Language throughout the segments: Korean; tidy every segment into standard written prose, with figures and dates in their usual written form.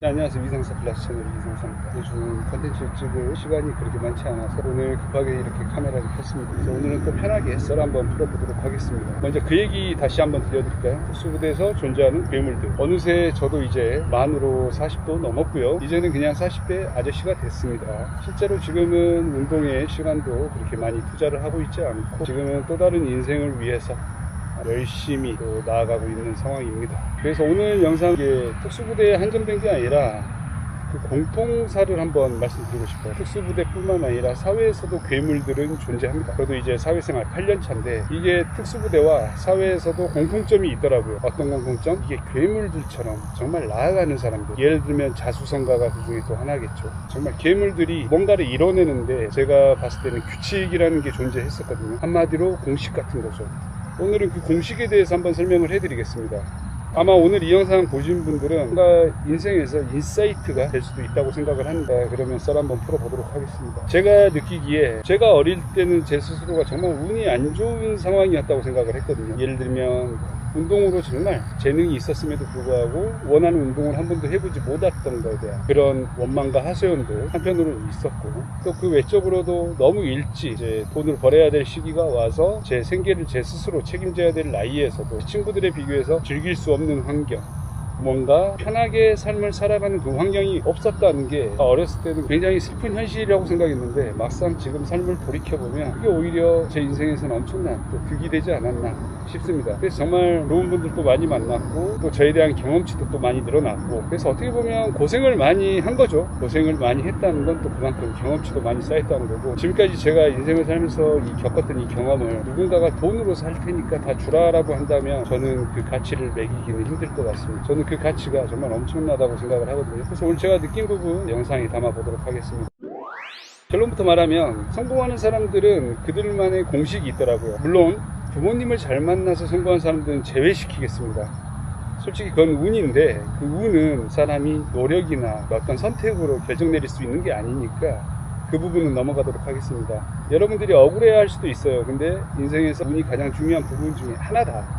네, 안녕하세요. 위상사 플러스 채널 이상사입니다. 요즘 컨텐츠를 찍을 시간이 그렇게 많지 않아서 오늘 급하게 이렇게 카메라를 켰습니다. 그래서 오늘은 또 편하게 썰 한번 풀어보도록 하겠습니다. 먼저 그 얘기 다시 한번 들려드릴까요? 특수부대에서 존재하는 괴물들. 어느새 저도 이제 만으로 40도 넘었고요. 이제는 그냥 40대 아저씨가 됐습니다. 실제로 지금은 운동에 시간도 그렇게 많이 투자를 하고 있지 않고 지금은 또 다른 인생을 위해서 열심히 또 나아가고 있는 상황입니다. 그래서 오늘 영상에 특수부대에 한정된 게 아니라 그 공통사를 한번 말씀드리고 싶어요. 특수부대뿐만 아니라 사회에서도 괴물들은 존재합니다. 저도 이제 사회생활 8년 차인데 이게 특수부대와 사회에서도 공통점이 있더라고요. 어떤 공통점? 이게 괴물들처럼 정말 나아가는 사람들, 예를 들면 자수성가가 그 중에 또 하나겠죠. 정말 괴물들이 뭔가를 이뤄내는데 제가 봤을 때는 규칙이라는 게 존재했었거든요. 한마디로 공식 같은 거죠. 오늘은 그 공식에 대해서 한번 설명을 해드리겠습니다. 아마 오늘 이 영상 보신 분들은 뭔가 인생에서 인사이트가 될 수도 있다고 생각을 합니다. 그러면 썰 한번 풀어보도록 하겠습니다. 제가 느끼기에 제가 어릴 때는 제 스스로가 정말 운이 안 좋은 상황이었다고 생각을 했거든요. 예를 들면 운동으로 정말 재능이 있었음에도 불구하고 원하는 운동을 한 번도 해보지 못했던 것에 대한 그런 원망과 하소연도 한편으로는 있었고, 또 그 외적으로도 너무 일찍 이제 돈을 벌어야 될 시기가 와서 제 생계를 제 스스로 책임져야 될 나이에서도 친구들에 비교해서 즐길 수 없는 환경, 뭔가 편하게 삶을 살아가는 그 환경이 없었다는 게 어렸을 때는 굉장히 슬픈 현실이라고 생각했는데 막상 지금 삶을 돌이켜보면 그게 오히려 제 인생에서는 엄청난 또 득이 되지 않았나 싶습니다. 그래서 정말 좋은 분들도 많이 만났고 또 저에 대한 경험치도 또 많이 늘어났고, 그래서 어떻게 보면 고생을 많이 한 거죠. 고생을 많이 했다는 건 또 그만큼 경험치도 많이 쌓였다는 거고, 지금까지 제가 인생을 살면서 겪었던 이 경험을 누군가가 돈으로 살 테니까 다 주라라고 한다면 저는 그 가치를 매기기는 힘들 것 같습니다. 저는 그 가치가 정말 엄청나다고 생각을 하거든요. 그래서 오늘 제가 느낀 부분 영상에 담아보도록 하겠습니다. 결론부터 말하면 성공하는 사람들은 그들만의 공식이 있더라고요. 물론 부모님을 잘 만나서 성공한 사람들은 제외시키겠습니다. 솔직히 그건 운인데 그 운은 사람이 노력이나 어떤 선택으로 결정 내릴 수 있는 게 아니니까 그 부분은 넘어가도록 하겠습니다. 여러분들이 억울해야 할 수도 있어요. 근데 인생에서 운이 가장 중요한 부분 중에 하나다.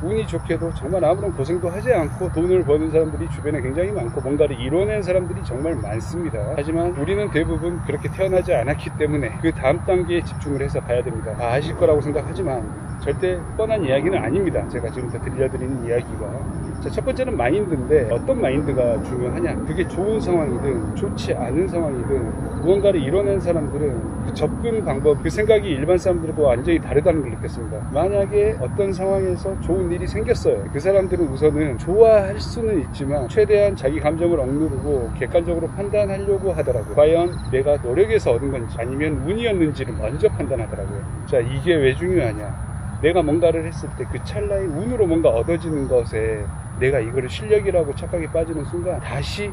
운이 좋게도 정말 아무런 고생도 하지 않고 돈을 버는 사람들이 주변에 굉장히 많고 뭔가를 이뤄낸 사람들이 정말 많습니다. 하지만 우리는 대부분 그렇게 태어나지 않았기 때문에 그 다음 단계에 집중을 해서 가야 됩니다. 다 아실 거라고 생각하지만 절대 뻔한 이야기는 아닙니다. 제가 지금부터 들려드리는 이야기가. 자, 첫 번째는 마인드인데 어떤 마인드가 중요하냐, 그게 좋은 상황이든 좋지 않은 상황이든 무언가를 이뤄낸 사람들은 그 접근 방법, 그 생각이 일반 사람들과 완전히 다르다는 걸 느꼈습니다. 만약에 어떤 상황에서 좋은 일이 생겼어요. 그 사람들은 우선은 좋아할 수는 있지만 최대한 자기 감정을 억누르고 객관적으로 판단하려고 하더라고요. 과연 내가 노력해서 얻은 건지 아니면 운이었는지를 먼저 판단하더라고요. 자, 이게 왜 중요하냐, 내가 뭔가를 했을 때 그 찰나의 운으로 뭔가 얻어지는 것에 내가 이거를 실력이라고 착각에 빠지는 순간 다시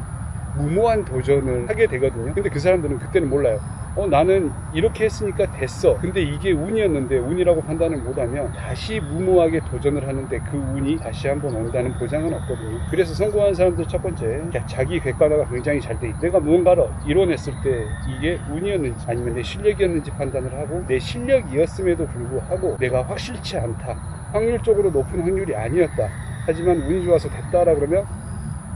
무모한 도전을 하게 되거든요. 근데 그 사람들은 그때는 몰라요. 나는 이렇게 했으니까 됐어. 근데 이게 운이었는데 운이라고 판단을 못하면 다시 무모하게 도전을 하는데 그 운이 다시 한번 온다는 보장은 없거든요. 그래서 성공한 사람들 첫 번째, 자기 객관화가 굉장히 잘 돼 있다. 내가 무언가를 이뤄냈을 때 이게 운이었는지 아니면 내 실력이었는지 판단을 하고, 내 실력이었음에도 불구하고 내가 확실치 않다, 확률적으로 높은 확률이 아니었다, 하지만 운이 좋아서 됐다라 그러면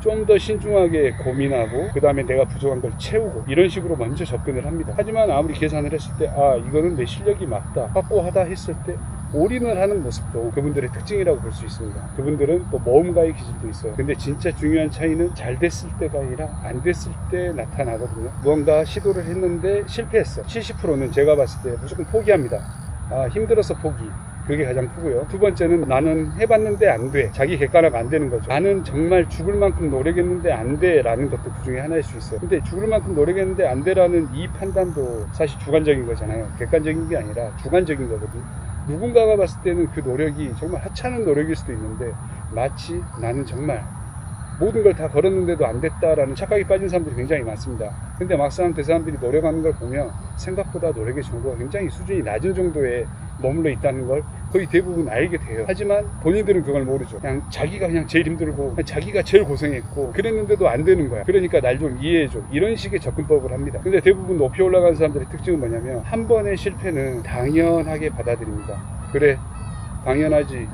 좀 더 신중하게 고민하고 그 다음에 내가 부족한 걸 채우고 이런 식으로 먼저 접근을 합니다. 하지만 아무리 계산을 했을 때 이거는 내 실력이 맞다, 확고하다 했을 때 올인을 하는 모습도 그분들의 특징이라고 볼 수 있습니다. 그분들은 또 모험가의 기질도 있어요. 근데 진짜 중요한 차이는 잘 됐을 때가 아니라 안 됐을 때 나타나거든요. 무언가 시도를 했는데 실패했어. 70%는 제가 봤을 때 무조건 포기합니다. 힘들어서 포기. 그게 가장 크고요. 두 번째는 나는 해봤는데 안 돼. 자기 객관화가 안 되는 거죠. 나는 정말 죽을 만큼 노력했는데 안 돼 라는 것도 그 중에 하나일 수 있어요. 근데 죽을 만큼 노력했는데 안 돼라는 이 판단도 사실 주관적인 거잖아요. 객관적인 게 아니라 주관적인 거거든요. 누군가가 봤을 때는 그 노력이 정말 하찮은 노력일 수도 있는데 마치 나는 정말 모든 걸 다 걸었는데도 안 됐다라는 착각에 빠진 사람들이 굉장히 많습니다. 근데 막상 그 사람들이 노력하는 걸 보면 생각보다 노력의 정도가 굉장히 수준이 낮은 정도에 머물러 있다는 걸 거의 대부분 알게 돼요. 하지만 본인들은 그걸 모르죠. 자기가 제일 힘들고 자기가 제일 고생했고 그랬는데도 안 되는 거야. 그러니까 날 좀 이해해줘, 이런 식의 접근법을 합니다. 근데 대부분 높이 올라가는 사람들의 특징은 뭐냐면 한 번의 실패는 당연하게 받아들입니다. 그래, 당연하지,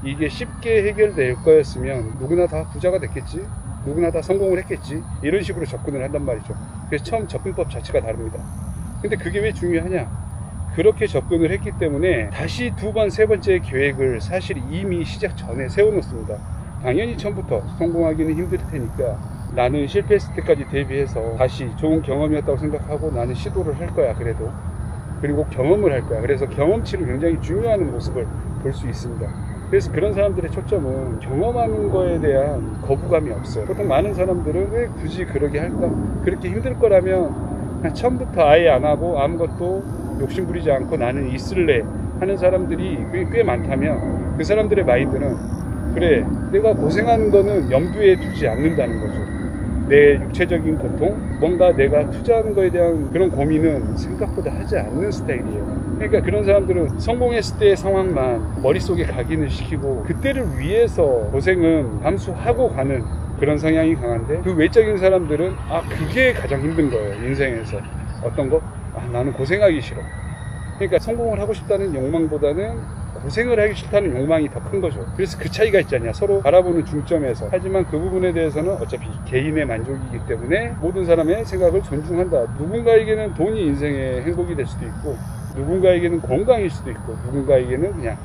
이게 쉽게 해결될 거였으면 누구나 다 부자가 됐겠지, 누구나 다 성공을 했겠지, 이런 식으로 접근을 한단 말이죠. 그래서 처음 접근법 자체가 다릅니다. 근데 그게 왜 중요하냐, 그렇게 접근을 했기 때문에 다시 두 번, 세 번째 계획을 사실 이미 시작 전에 세워놓습니다. 당연히 처음부터 성공하기는 힘들 테니까 나는 실패했을 때까지 대비해서 다시 좋은 경험이었다고 생각하고 나는 시도를 할 거야. 그래도 그리고 경험을 할 거야. 그래서 경험치를 굉장히 중요하는 모습을 볼 수 있습니다. 그래서 그런 사람들의 초점은 경험하는 거에 대한 거부감이 없어요. 보통 많은 사람들은 왜 굳이 그러게 할까, 그렇게 힘들 거라면 그냥 처음부터 아예 안 하고 아무것도 욕심 부리지 않고 나는 있을래 하는 사람들이 꽤 많다면, 그 사람들의 마인드는 그래, 내가 고생하는 거는 염두에 두지 않는다는 거죠. 내 육체적인 고통, 뭔가 내가 투자하는 거에 대한 그런 고민은 생각보다 하지 않는 스타일이에요. 그러니까 그런 사람들은 성공했을 때의 상황만 머릿속에 각인을 시키고 그때를 위해서 고생은 감수하고 가는 그런 성향이 강한데, 그 외적인 사람들은 그게 가장 힘든 거예요. 인생에서 어떤 거? 나는 고생하기 싫어. 그러니까 성공을 하고 싶다는 욕망보다는 고생을 하기 싫다는 욕망이 더 큰 거죠. 그래서 그 차이가 있잖냐, 서로 바라보는 중점에서. 하지만 그 부분에 대해서는 어차피 개인의 만족이기 때문에 모든 사람의 생각을 존중한다. 누군가에게는 돈이 인생의 행복이 될 수도 있고, 누군가에게는 건강일 수도 있고, 누군가에게는 그냥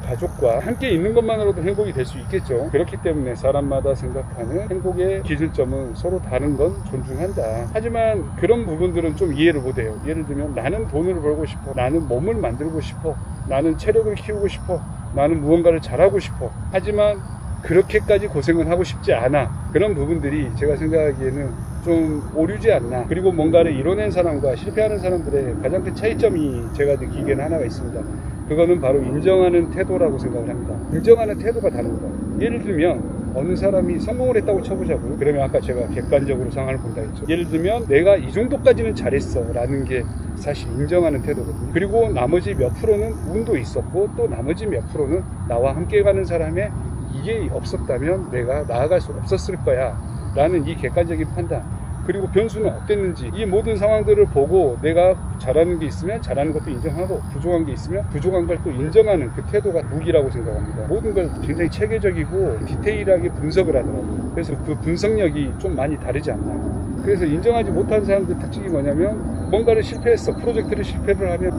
가족과 함께 있는 것만으로도 행복이 될 수 있겠죠. 그렇기 때문에 사람마다 생각하는 행복의 기준점은 서로 다른 건 존중한다. 하지만 그런 부분들은 좀 이해를 못해요. 예를 들면 나는 돈을 벌고 싶어, 나는 몸을 만들고 싶어, 나는 체력을 키우고 싶어, 나는 무언가를 잘하고 싶어, 하지만 그렇게까지 고생을 하고 싶지 않아. 그런 부분들이 제가 생각하기에는 좀 오류지 않나. 그리고 뭔가를 이뤄낸 사람과 실패하는 사람들의 가장 큰 차이점이 제가 느끼기에는 하나가 있습니다. 그거는 바로 인정하는 태도라고 생각을 합니다. 인정하는 태도가 다릅니다. 예를 들면 어느 사람이 성공을 했다고 쳐보자고요. 그러면 아까 제가 객관적으로 상황을 본다 했죠. 예를 들면 내가 이 정도까지는 잘했어 라는 게 사실 인정하는 태도거든요. 그리고 나머지 몇 프로는 운도 있었고, 또 나머지 몇 프로는 나와 함께 가는 사람의 이게 없었다면 내가 나아갈 수 없었을 거야 라는 이 객관적인 판단, 그리고 변수는 어땠는지, 이 모든 상황들을 보고 내가 잘하는 게 있으면 잘하는 것도 인정하고, 부족한 게 있으면 부족한 걸 또 인정하는 그 태도가 무기라고 생각합니다. 모든 걸 굉장히 체계적이고 디테일하게 분석을 하더라고요. 그래서 그 분석력이 좀 많이 다르지 않나. 그래서 인정하지 못한 사람들 특징이 뭐냐면, 뭔가를 실패했어, 프로젝트를 실패를 하면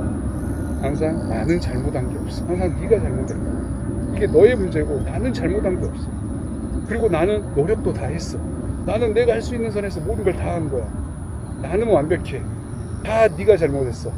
항상 나는 잘못한 게 없어, 항상 네가 잘못한 거야, 이게 너의 문제고 나는 잘못한 게 없어, 그리고 나는 노력도 다 했어, 나는 내가 할 수 있는 선에서 모든 걸 다 한 거야, 나는 완벽해, 다 네가 잘못했어.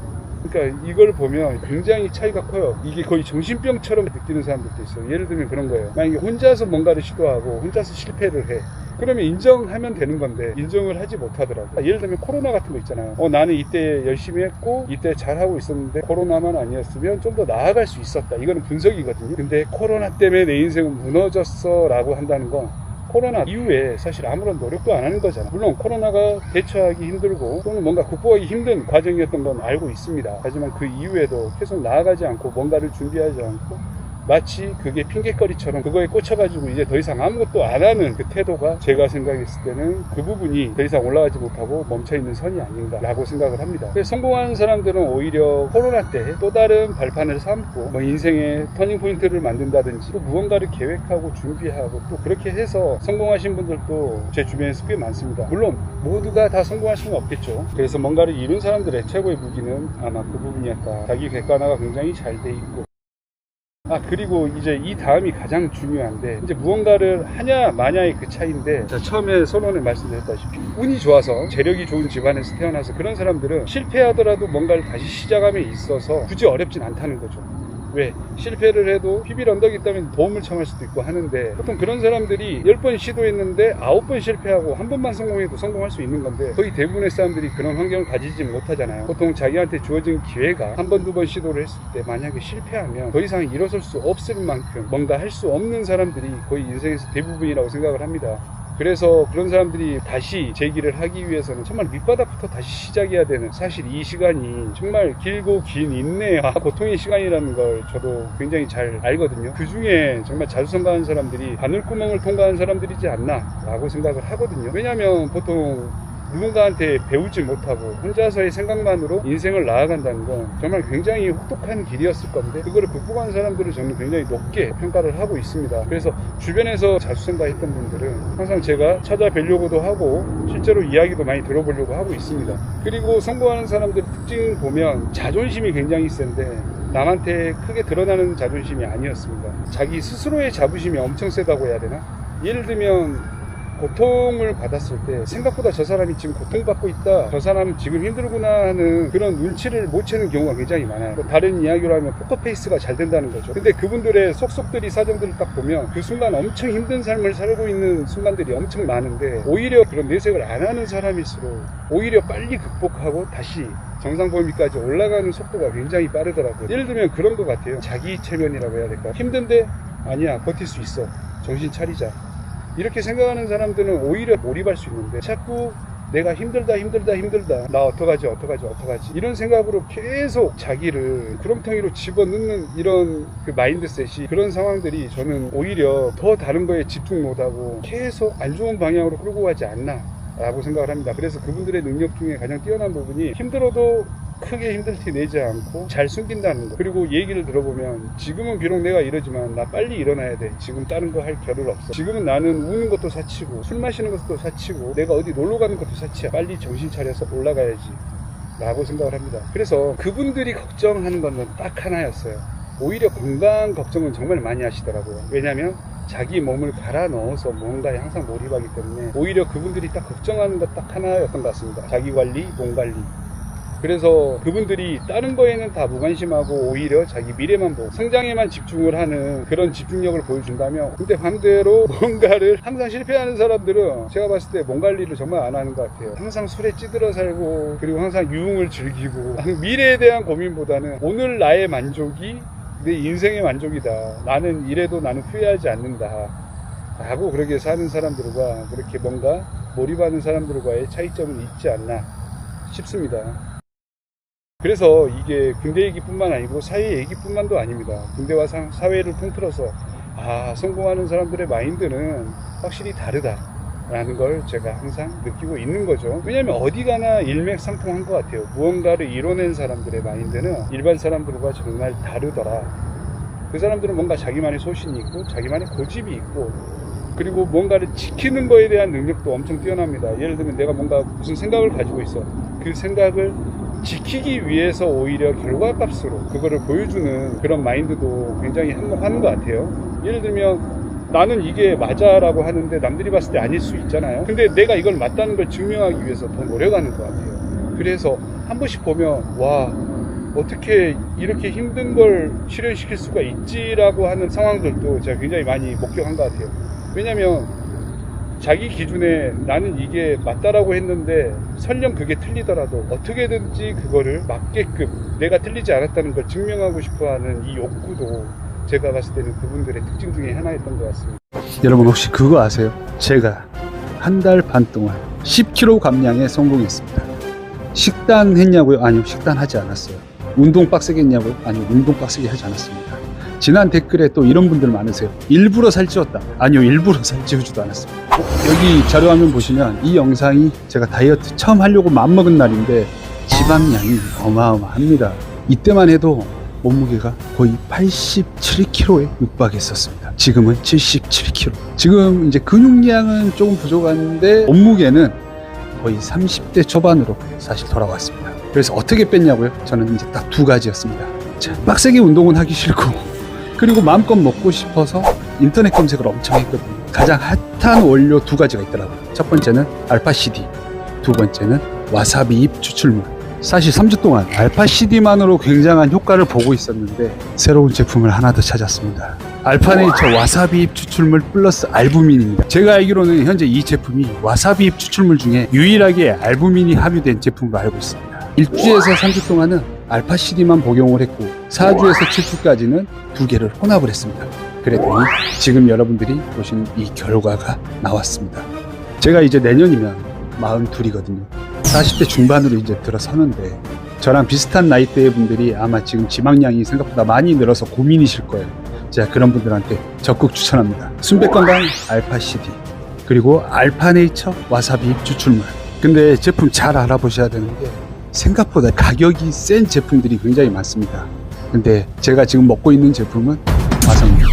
그러니까 이걸 보면 굉장히 차이가 커요. 이게 거의 정신병처럼 느끼는 사람들도 있어요. 예를 들면 그런 거예요. 만약에 혼자서 뭔가를 시도하고 혼자서 실패를 해, 그러면 인정하면 되는 건데 인정을 하지 못하더라고요. 예를 들면 코로나 같은 거 있잖아요. 나는 이때 열심히 했고 이때 잘하고 있었는데 코로나만 아니었으면 좀 더 나아갈 수 있었다. 이거는 분석이거든요. 근데 코로나 때문에 내 인생은 무너졌어 라고 한다는 건 코로나 이후에 사실 아무런 노력도 안 하는 거잖아. 물론 코로나가 대처하기 힘들고 또는 뭔가 극복하기 힘든 과정이었던 건 알고 있습니다. 하지만 그 이후에도 계속 나아가지 않고 뭔가를 준비하지 않고 마치 그게 핑계거리처럼 그거에 꽂혀가지고 이제 더 이상 아무것도 안 하는 그 태도가 제가 생각했을 때는 그 부분이 더 이상 올라가지 못하고 멈춰있는 선이 아닌가라고 생각을 합니다. 그래서 성공하는 사람들은 오히려 코로나 때 또 다른 발판을 삼고 뭐 인생의 터닝포인트를 만든다든지 또 무언가를 계획하고 준비하고 또 그렇게 해서 성공하신 분들도 제 주변에서 꽤 많습니다. 물론 모두가 다 성공할 수는 없겠죠. 그래서 뭔가를 이룬 사람들의 최고의 무기는 아마 그 부분이었다. 자기 객관화가 굉장히 잘 돼 있고, 그리고 이제 이 다음이 가장 중요한데, 이제 무언가를 하냐 마냐의 그 차이인데, 처음에 선언에 말씀드렸다시피 운이 좋아서 재력이 좋은 집안에서 태어나서 그런 사람들은 실패하더라도 뭔가를 다시 시작함에 있어서 굳이 어렵진 않다는 거죠. 왜? 실패를 해도 피빌 언덕이 있다면 도움을 청할 수도 있고 하는데, 보통 그런 사람들이 10번 시도했는데 9번 실패하고 한 번만 성공해도 성공할 수 있는 건데, 거의 대부분의 사람들이 그런 환경을 가지지 못하잖아요. 보통 자기한테 주어진 기회가 한 번, 두 번 시도를 했을 때 만약에 실패하면 더 이상 일어설 수 없을 만큼 뭔가 할 수 없는 사람들이 거의 인생에서 대부분이라고 생각을 합니다. 그래서 그런 사람들이 다시 재기를 하기 위해서는 정말 밑바닥부터 다시 시작해야 되는, 사실 이 시간이 정말 길고 긴 인내와 고통의 시간이라는 걸 저도 굉장히 잘 알거든요. 그 중에 정말 자수성가한 사람들이 바늘구멍을 통과한 사람들이지 않나 라고 생각을 하거든요. 왜냐하면 보통 누군가한테 배우지 못하고 혼자서의 생각만으로 인생을 나아간다는 건 정말 굉장히 혹독한 길이었을 건데, 그거를 극복한 사람들을 저는 굉장히 높게 평가를 하고 있습니다. 그래서 주변에서 자수생가했던 분들은 항상 제가 찾아뵈려고도 하고 실제로 이야기도 많이 들어보려고 하고 있습니다. 그리고 성공하는 사람들 특징 보면 자존심이 굉장히 센데 남한테 크게 드러나는 자존심이 아니었습니다. 자기 스스로의 자부심이 엄청 세다고 해야 되나? 예를 들면 고통을 받았을 때 생각보다 저 사람이 지금 고통받고 있다, 저 사람은 지금 힘들구나 하는 그런 눈치를 못 채는 경우가 굉장히 많아요. 다른 이야기로 하면 포커페이스가 잘 된다는 거죠. 근데 그분들의 속속들이 사정들을 딱 보면 그 순간 엄청 힘든 삶을 살고 있는 순간들이 엄청 많은데, 오히려 그런 내색을 안 하는 사람일수록 오히려 빨리 극복하고 다시 정상 범위까지 올라가는 속도가 굉장히 빠르더라고요. 예를 들면 그런 것 같아요. 자기 체면이라고 해야 될까? 힘든데 아니야, 버틸 수 있어, 정신 차리자, 이렇게 생각하는 사람들은 오히려 몰입할 수 있는데, 자꾸 내가 힘들다 나 어떡하지 이런 생각으로 계속 자기를 구렁텅이로 집어넣는 이런 그 마인드셋이, 그런 상황들이 저는 오히려 더 다른 거에 집중 못하고 계속 안 좋은 방향으로 끌고 가지 않나 라고 생각을 합니다. 그래서 그분들의 능력 중에 가장 뛰어난 부분이 힘들어도 크게 힘들 티 내지 않고 잘 숨긴다는 거. 그리고 얘기를 들어보면 지금은 비록 내가 이러지만 나 빨리 일어나야 돼, 지금 다른 거 할 겨를 없어, 지금은 나는 우는 것도 사치고 술 마시는 것도 사치고 내가 어디 놀러 가는 것도 사치야, 빨리 정신 차려서 올라가야지 라고 생각을 합니다. 그래서 그분들이 걱정하는 건 딱 하나였어요. 오히려 건강 걱정은 정말 많이 하시더라고요. 왜냐하면 자기 몸을 갈아 넣어서 뭔가에 항상 몰입하기 때문에 오히려 그분들이 딱 걱정하는 것 딱 하나였던 것 같습니다. 자기 관리, 몸 관리. 그래서 그분들이 다른 거에는 다 무관심하고 오히려 자기 미래만 보고 성장에만 집중을 하는 그런 집중력을 보여준다면, 근데 반대로 뭔가를 항상 실패하는 사람들은 제가 봤을 때 몸 관리를 정말 안 하는 것 같아요. 항상 술에 찌들어 살고, 그리고 항상 유흥을 즐기고, 미래에 대한 고민보다는 오늘 나의 만족이 내 인생의 만족이다, 나는 이래도 나는 후회하지 않는다 라고 그렇게 사는 사람들과 그렇게 뭔가 몰입하는 사람들과의 차이점은 있지 않나 싶습니다. 그래서 이게 군대 얘기뿐만 아니고 사회 얘기뿐만도 아닙니다. 군대와 사회를 통틀어서 성공하는 사람들의 마인드는 확실히 다르다라는 걸 제가 항상 느끼고 있는 거죠. 왜냐하면 어디 가나 일맥상통한 것 같아요. 무언가를 이뤄낸 사람들의 마인드는 일반 사람들과 정말 다르더라. 그 사람들은 뭔가 자기만의 소신이 있고 자기만의 고집이 있고, 그리고 뭔가를 지키는 거에 대한 능력도 엄청 뛰어납니다. 예를 들면 내가 뭔가 무슨 생각을 가지고 있어, 그 생각을 지키기 위해서 오히려 결과값으로 그거를 보여주는 그런 마인드도 굉장히 한몫하는 것 같아요. 예를 들면 나는 이게 맞아 라고 하는데 남들이 봤을 때 아닐 수 있잖아요. 근데 내가 이걸 맞다는 걸 증명하기 위해서 더 노력하는 것 같아요. 그래서 한 번씩 보면 와, 어떻게 이렇게 힘든 걸 실현시킬 수가 있지라고 하는 상황들도 제가 굉장히 많이 목격한 것 같아요. 왜냐면 자기 기준에 나는 이게 맞다라고 했는데 설령 그게 틀리더라도 어떻게든지 그거를 맞게끔 내가 틀리지 않았다는 걸 증명하고 싶어하는 이 욕구도 제가 봤을 때는 그분들의 특징 중에 하나였던 것 같습니다. 여러분 혹시 그거 아세요? 제가 한 달 반 동안 10kg 감량에 성공했습니다. 식단 했냐고요? 아니요, 식단 하지 않았어요. 운동 빡세게 했냐고요? 아니요, 운동 빡세게 하지 않았습니다. 지난 댓글에 또 이런 분들 많으세요. 일부러 살찌웠다. 아니요, 일부러 살찌우지도 않았습니다. 여기 자료화면 보시면 이 영상이 제가 다이어트 처음 하려고 마음먹은 날인데 지방량이 어마어마합니다. 이때만 해도 몸무게가 거의 87kg에 육박했었습니다. 지금은 77kg. 지금 이제 근육량은 조금 부족한데 몸무게는 거의 30대 초반으로 사실 돌아왔습니다. 그래서 어떻게 뺐냐고요? 저는 이제 딱 두 가지였습니다. 자, 빡세게 운동은 하기 싫고, 그리고 마음껏 먹고 싶어서 인터넷 검색을 엄청 했거든요. 가장 핫한 원료 두 가지가 있더라고요. 첫 번째는 알파-CD, 두 번째는 와사비 잎 추출물. 사실 3주 동안 알파-CD만으로 굉장한 효과를 보고 있었는데 새로운 제품을 하나 더 찾았습니다. 알파네이처 와사비 잎 추출물 플러스 알부민입니다. 제가 알기로는 현재 이 제품이 와사비 잎 추출물 중에 유일하게 알부민이 함유된 제품으로 알고 있습니다. 1주에서 3주 동안은 알파-CD만 복용을 했고 4주에서 7주까지는 두 개를 혼합을 했습니다. 그랬더니 지금 여러분들이 보시는 이 결과가 나왔습니다. 제가 이제 내년이면 42이거든요. 40대 중반으로 이제 들어서는데 저랑 비슷한 나이대의 분들이 아마 지금 지방량이 생각보다 많이 늘어서 고민이실 거예요. 제가 그런 분들한테 적극 추천합니다. 순백건강 알파-CD, 그리고 알파네이처 와사비 잎 추출물, 근데 제품 잘 알아보셔야 되는 게 생각보다 가격이 센 제품들이 굉장히 많습니다. 근데 제가 지금 먹고 있는 제품은 가성비.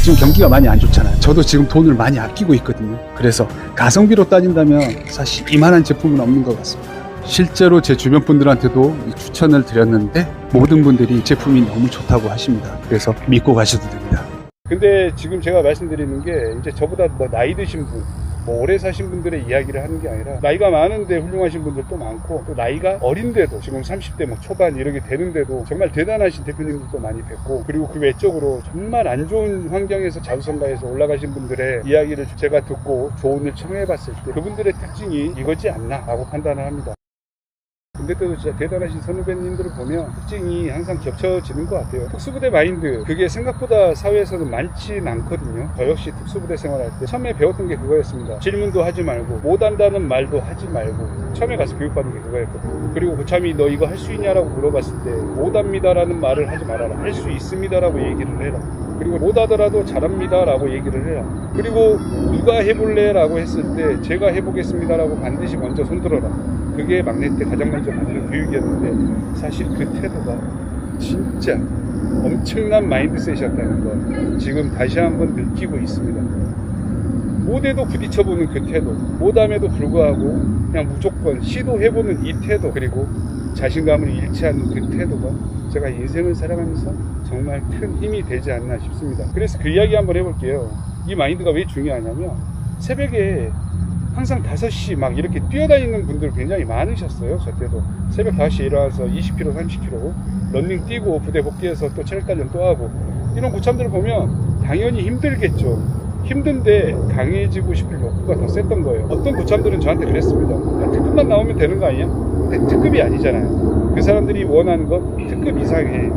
지금 경기가 많이 안 좋잖아요. 저도 지금 돈을 많이 아끼고 있거든요. 그래서 가성비로 따진다면 사실 이만한 제품은 없는 것 같습니다. 실제로 제 주변 분들한테도 추천을 드렸는데 모든 분들이 제품이 너무 좋다고 하십니다. 그래서 믿고 가셔도 됩니다. 근데 지금 제가 말씀드리는 게 이제 저보다 뭐 나이 드신 분, 뭐 오래 사신 분들의 이야기를 하는 게 아니라 나이가 많은데 훌륭하신 분들도 많고 또 나이가 어린데도 지금 30대 뭐 초반 이렇게 되는데도 정말 대단하신 대표님들도 많이 뵙고 그리고 그 외적으로 정말 안 좋은 환경에서 자수성가해서 올라가신 분들의 이야기를 제가 듣고 조언을 청해봤을 때 그분들의 특징이 이거지 않나 라고 판단을 합니다. 근데 또 진짜 대단하신 선후배님들을 보면 특징이 항상 겹쳐지는 것 같아요. 특수부대 마인드 그게 생각보다 사회에서는 많진 않거든요. 저 역시 특수부대 생활할 때 처음에 배웠던 게 그거였습니다. 질문도 하지 말고 못한다는 말도 하지 말고 처음에 가서 교육받은 게 그거였거든요. 그리고 고참이 너 이거 할 수 있냐라고 물어봤을 때 못합니다라는 말을 하지 말아라. 할 수 있습니다라고 얘기를 해라. 그리고 못하더라도 잘합니다라고 얘기를 해라. 그리고 누가 해볼래? 라고 했을 때 제가 해보겠습니다 라고 반드시 먼저 손들어라. 그게 막내 때 가장 먼저 받는 교육이었는데 사실 그 태도가 진짜 엄청난 마인드셋이었다는 걸 지금 다시 한번 느끼고 있습니다. 못해도 부딪혀보는 그 태도, 못함에도 불구하고 그냥 무조건 시도해보는 이 태도, 그리고 자신감을 잃지 않는 그 태도가 제가 인생을 살아가면서 정말 큰 힘이 되지 않나 싶습니다. 그래서 그 이야기 한번 해볼게요. 이 마인드가 왜 중요하냐면 새벽에 항상 5시 막 이렇게 뛰어다니는 분들 굉장히 많으셨어요. 저 때도 새벽 5시에 일어나서 20km, 30km 런닝 뛰고 부대 복귀해서 또 체력 단련 또 하고 이런 고참들을 보면 당연히 힘들겠죠. 힘든데 강해지고 싶을 욕구가 더 셌던 거예요. 어떤 고참들은 저한테 그랬습니다. 야, 특급만 나오면 되는 거 아니야? 근데 특급이 아니잖아요. 그 사람들이 원하는 건 특급 이상의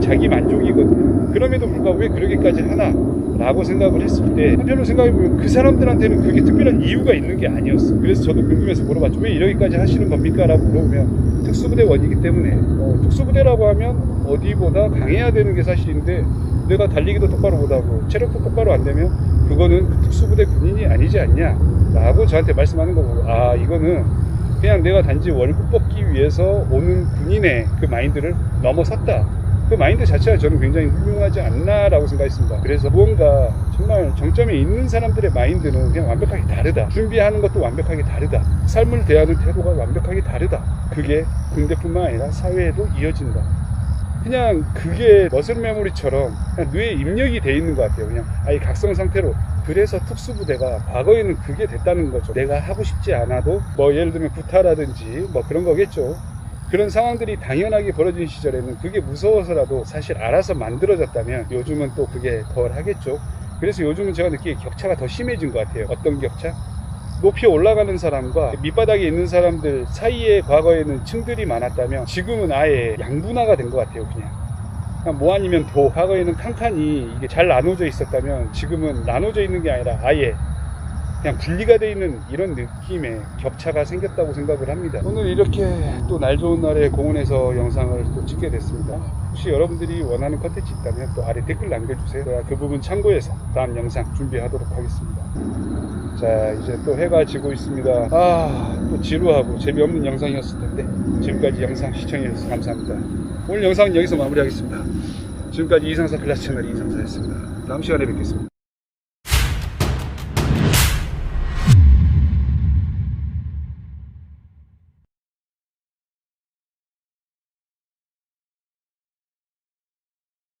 자기 만족이거든요. 그럼에도 불구하고 왜 그러기까지 하나? 라고 생각을 했을 때 한편으로 생각해보면 그 사람들한테는 그게 특별한 이유가 있는 게 아니었어. 그래서 저도 궁금해서 물어봤죠. 왜 이러기까지 하시는 겁니까? 라고 물어보면 특수부대원이기 때문에 특수부대라고 하면 어디보다 강해야 되는 게 사실인데 내가 달리기도 똑바로 못하고 체력도 똑바로 안 되면 그거는 특수부대 군인이 아니지 않냐 라고 저한테 말씀하는 거고, 아 이거는 그냥 내가 단지 월급 뽑기 위해서 오는 군인의 그 마인드를 넘어섰다. 그 마인드 자체가 저는 굉장히 훌륭하지 않나 라고 생각했습니다. 그래서 무언가 정말 정점에 있는 사람들의 마인드는 그냥 완벽하게 다르다. 준비하는 것도 완벽하게 다르다. 삶을 대하는 태도가 완벽하게 다르다. 그게 군대뿐만 아니라 사회에도 이어진다. 그냥 그게 머슬 메모리처럼 그냥 뇌에 입력이 돼 있는 것 같아요. 그냥 아예 각성 상태로. 그래서 특수부대가 과거에는 그게 됐다는 거죠. 내가 하고 싶지 않아도 뭐 예를 들면 구타라든지 뭐 그런 거겠죠. 그런 상황들이 당연하게 벌어진 시절에는 그게 무서워서라도 사실 알아서 만들어졌다면 요즘은 또 그게 덜 하겠죠. 그래서 요즘은 제가 느끼기에 격차가 더 심해진 것 같아요. 어떤 격차? 높이 올라가는 사람과 밑바닥에 있는 사람들 사이에 과거에는 층들이 많았다면 지금은 아예 양분화가 된 것 같아요. 그냥 뭐 아니면 도. 과거에는 칸칸이 이게 잘 나눠져 있었다면 지금은 나눠져 있는 게 아니라 아예 그냥 분리가 되어 있는 이런 느낌의 격차가 생겼다고 생각을 합니다. 오늘 이렇게 또 날 좋은 날에 공원에서 영상을 또 찍게 됐습니다. 혹시 여러분들이 원하는 컨텐츠 있다면 또 아래 댓글 남겨주세요. 제가 그 부분 참고해서 다음 영상 준비하도록 하겠습니다. 자, 이제 또 해가 지고 있습니다. 또 지루하고 재미없는 영상이었을 텐데 지금까지 영상 시청해주셔서 감사합니다. 오늘 영상은 여기서 마무리하겠습니다. 지금까지 이상사 클래스 채널 이상사였습니다. 다음 시간에 뵙겠습니다.